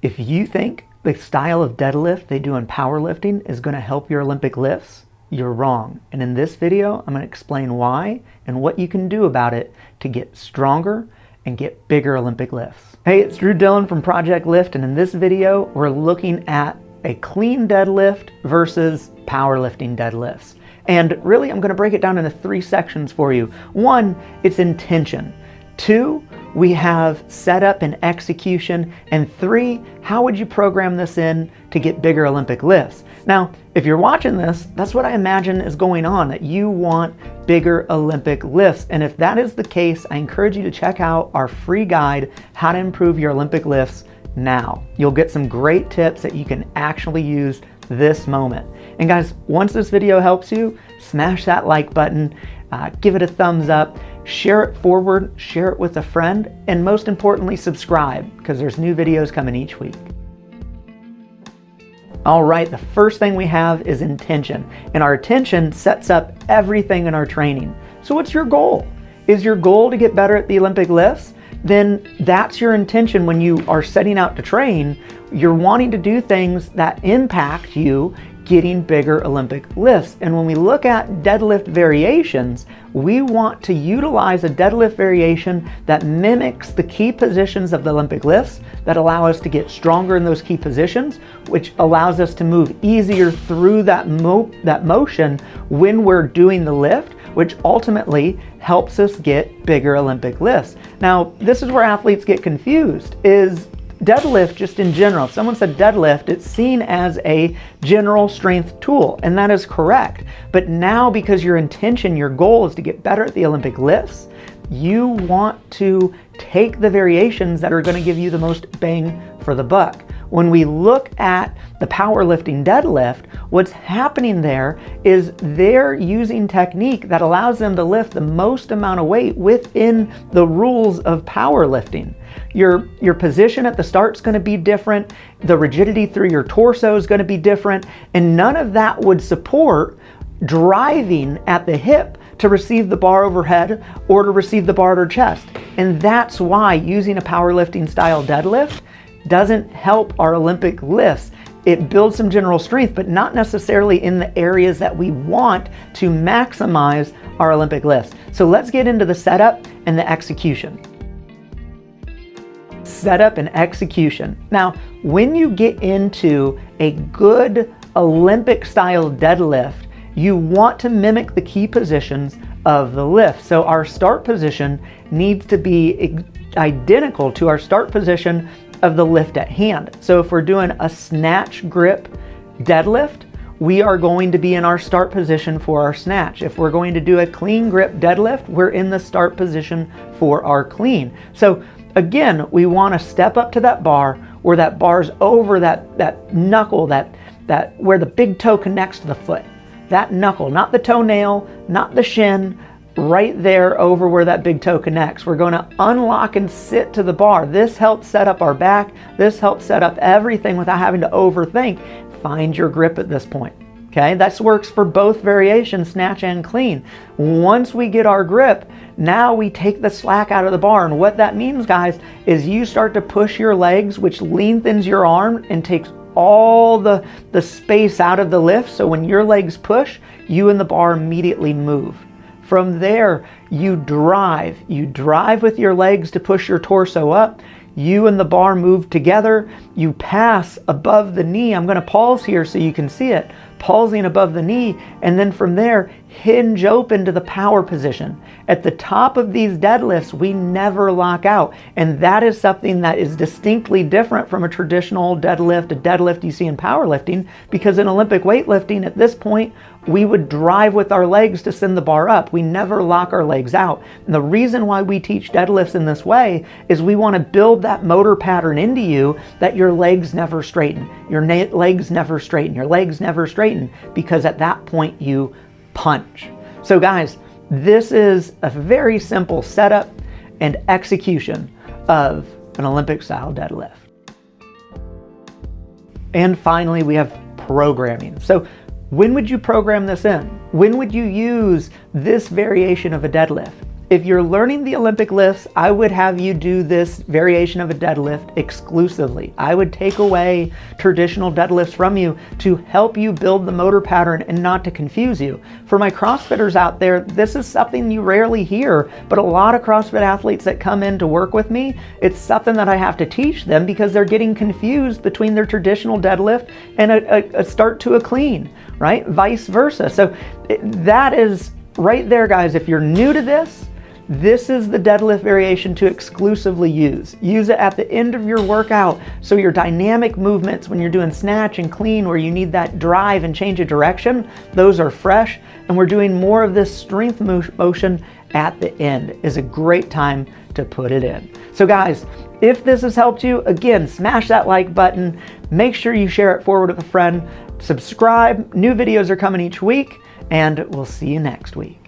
If you think the style of deadlift they do in powerlifting is going to help your Olympic lifts, you're wrong. And in this video, I'm going to explain why and what you can do about it to get stronger and get bigger Olympic lifts. Hey, it's Drew Dillon from Project Lift, and in this video, we're looking at a clean deadlift versus powerlifting deadlifts. And really, I'm going to break it down into 3 sections for you. 1, it's intention. 2, we have setup and execution. And 3, how would you program this in to get bigger Olympic lifts? Now, if you're watching this, that's what I imagine is going on, that you want bigger Olympic lifts. And if that is the case, I encourage you to check out our free guide, How to Improve Your Olympic Lifts Now. You'll get some great tips that you can actually use this moment. And guys, once this video helps you, smash that like button, give it a thumbs up, share it forward, share it with a friend, and most importantly, subscribe, because there's new videos coming each week. All right, the first thing we have is intention, and our intention sets up everything in our training. So what's your goal? Is your goal to get better at the Olympic lifts? Then that's your intention when you are setting out to train. You're wanting to do things that impact you getting bigger Olympic lifts. And when we look at deadlift variations, we want to utilize a deadlift variation that mimics the key positions of the Olympic lifts that allow us to get stronger in those key positions, which allows us to move easier through that motion when we're doing the lift, which ultimately helps us get bigger Olympic lifts. Now, this is where athletes get confused, is deadlift just in general. If someone said deadlift, it's seen as a general strength tool, and that is correct. But now, because your intention, your goal is to get better at the Olympic lifts, you want to take the variations that are going to give you the most bang for the buck. When we look at the powerlifting deadlift, what's happening there is they're using technique that allows them to lift the most amount of weight within the rules of powerlifting. Your position at the start is going to be different. The rigidity through your torso is going to be different. And none of that would support driving at the hip to receive the bar overhead or to receive the bar at her chest. And that's why using a powerlifting style deadlift doesn't help our Olympic lifts. It builds some general strength, but not necessarily in the areas that we want to maximize our Olympic lifts. So let's get into the setup and the execution. Setup and execution. Now, when you get into a good Olympic style deadlift, you want to mimic the key positions of the lift. So our start position needs to be identical to our start position of the lift at hand. So if we're doing a snatch grip deadlift, we are going to be in our start position for our snatch. If we're going to do a clean grip deadlift, we're in the start position for our clean. So again, we want to step up to that bar where that bar's over that knuckle, that where the big toe connects to the foot. That knuckle, not the toenail, not the shin, right there over where that big toe connects. We're going to unlock and sit to the bar. This helps set up our back. This helps set up everything without having to overthink. Find your grip at this point. Okay, that works for both variations, snatch and clean. Once we get our grip, now we take the slack out of the bar. And what that means, guys, is you start to push your legs, which lengthens your arm and takes all the space out of the lift. So when your legs push, you and the bar immediately move. From there, you drive. You drive with your legs to push your torso up. You and the bar move together. You pass above the knee. I'm going to pause here so you can see it. Pausing above the knee, and then from there, hinge open to the power position. At the top of these deadlifts, we never lock out. And that is something that is distinctly different from a traditional deadlift, a deadlift you see in powerlifting, because in Olympic weightlifting, at this point, we would drive with our legs to send the bar up. We never lock our legs out. And the reason why we teach deadlifts in this way is we want to build that motor pattern into you that your legs never straighten. Your legs never straighten. Your legs never straighten, because at that point you punch. So guys, this is a very simple setup and execution of an Olympic style deadlift. And finally, we have programming. So when would you program this in? When would you use this variation of a deadlift? if you're learning the Olympic lifts, I would have you do this variation of a deadlift exclusively. I would take away traditional deadlifts from you to help you build the motor pattern and not to confuse you. For my CrossFitters out there, this is something you rarely hear, but a lot of CrossFit athletes that come in to work with me, it's something that I have to teach them because they're getting confused between their traditional deadlift and a start to a clean, right? Vice versa. So that is right there, guys. If you're new to this, this is the deadlift variation to exclusively use. Use it at the end of your workout so your dynamic movements when you're doing snatch and clean where you need that drive and change of direction, those are fresh, and we're doing more of this strength motion at the end is a great time to put it in. So guys, if this has helped you, again, smash that like button, make sure you share it forward with a friend, subscribe, new videos are coming each week, and we'll see you next week.